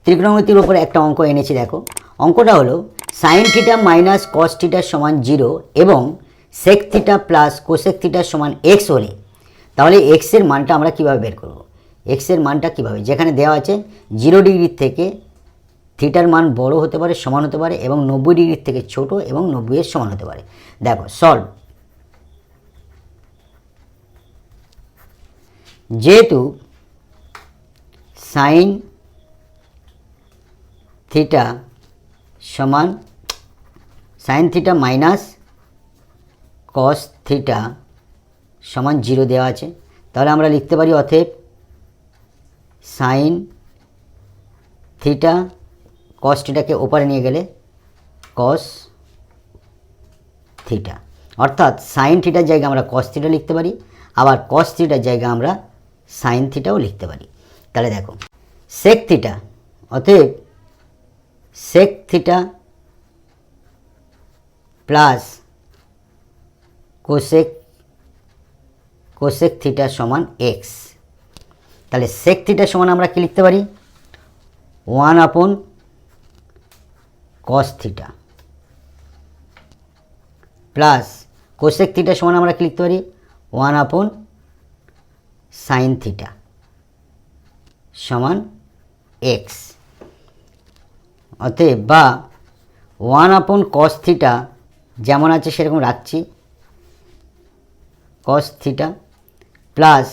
ত্রিকোণমিতির উপরে একটা অঙ্ক এনেছি, দেখো অঙ্কটা হলো sine theta minus cos theta সমান 0 এবং sec theta plus cosec theta সমান এক্স হলে তাহলে এক্সের মানটা আমরা কীভাবে বের করব। এক্সের মানটা কীভাবে, যেখানে দেওয়া আছে 0 ডিগ্রির থেকে থিটার মান বড় হতে পারে, সমান হতে পারে, এবং 90 ডিগ্রির থেকে ছোট এবং 90 এর সমান হতে পারে। দেখো সলভ। যেহেতু সাইন থিটা সমান sign theta minus cos theta সমান 0 দেওয়া আছে, তাহলে আমরা লিখতে পারি অতএব সাইন থিটা কস থিটাকে ওপারে নিয়ে গেলে কস থিটা, অর্থাৎ সাইন থিটার জায়গায় আমরা কস থিটা লিখতে পারি, আবার কস থিটার জায়গায় আমরা সাইন থিটাও লিখতে পারি। তাহলে দেখো সেক থিটা, অতএব sec theta plus cosec theta সমান এক্স। তাহলে সেক থিটা সমান আমরা কি লিখতে পারি 1/cos theta plus cosec theta সমান আমরা কি লিখতে পারি 1/sin থিটা সমান এক্স। অতএব বা 1/cos থিটা যেমন আছে সেরকম রাখছি, cos থিটা প্লাস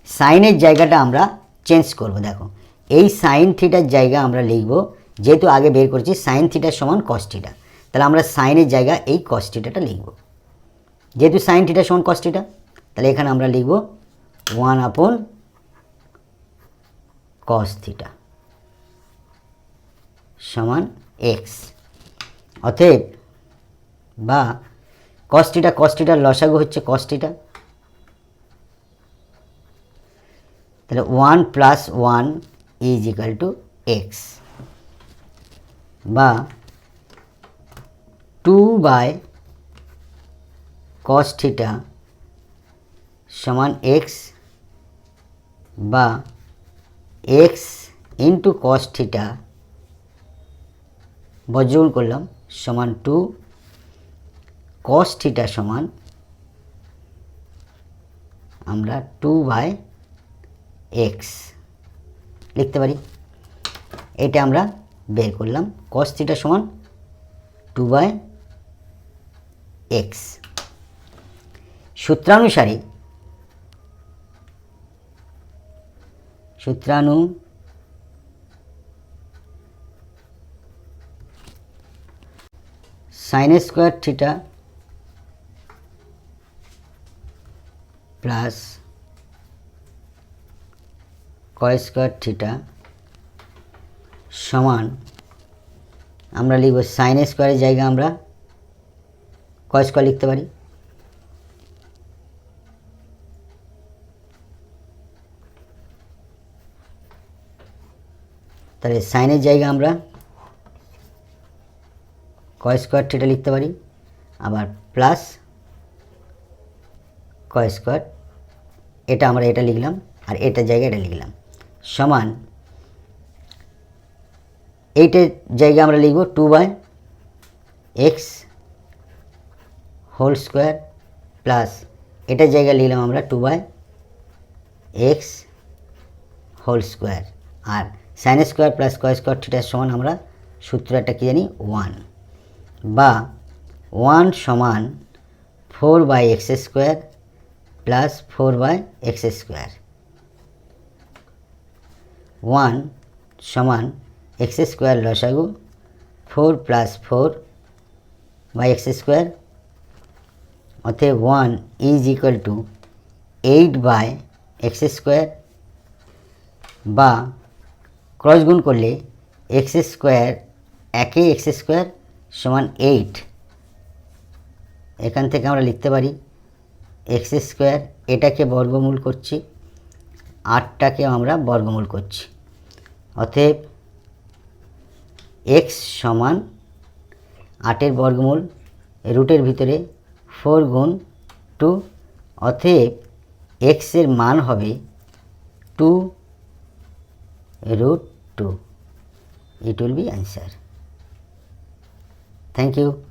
সাইনের জায়গাটা আমরা চেঞ্জ করব। দেখো এই সাইন থিটার জায়গা আমরা লিখব, যেহেতু আগে বের করেছি সাইন থিটা সমান cos থিটা, তাহলে আমরা সাইনের জায়গা এই cos থিটাটা লিখব। যেহেতু সাইন থিটা সমান cos থিটা, তাহলে এখানে আমরা লিখব 1/cos থিটা সমান এক্স। অতএব বা cos থিটার লসাগু হচ্ছে cos থিটা, তাহলে 1 + 1 = x, বা 2/cos থিটা সমান x, বা x × cos থিটা বজ্রগুণ করলাম সমান 2, cos থিটা সমান আমরা 2/x লিখতে পারি। এটা আমরা বের করলাম cos থিটা সমান 2/x। সূত্রানুসারে sin square theta plus cos square theta সমান আমরা লিখব sin স্কয়ারের জায়গায় আমরা cos স্কয়ার লিখতে পারি, তাহলে সাইনের জায়গায় আমরা cos স্কয়ার থিটা লিখতে পারি, আবার প্লাস cos স্কয়ার, এটা আমরা এটা লিখলাম আর এটার জায়গায় এটা লিখলাম, সমান এইটার জায়গায় আমরা লিখব 2/x হোল স্কয়ার প্লাস এটার জায়গায় লিখলাম আমরা 2/x হোল স্কয়ার, আর sine square plus cos square থিটার সমান আমরা সূত্রটা কি জানি 1, বা 1 সমান 4/x square plus 4/x square, 1 সমান x স্কয়ার লসাগু 4 + 4/x স্কয়ার, অতএব 1 = 8/x স্কয়ার, বা ক্রস গুণ করলে x স্কয়ার একে x স্কয়ার সমান 8, এখান থেকে আমরা লিখতে পারি x স্কয়ার, এটাকে বর্গমূল করছি, 8টাকে আমরা বর্গমূল করছি, অতএব x সমান 8-এর বর্গমূল রুটের ভিতরে 4 × 2, অতএব x এর মান হবে 2√2। It will be answer. Thank you.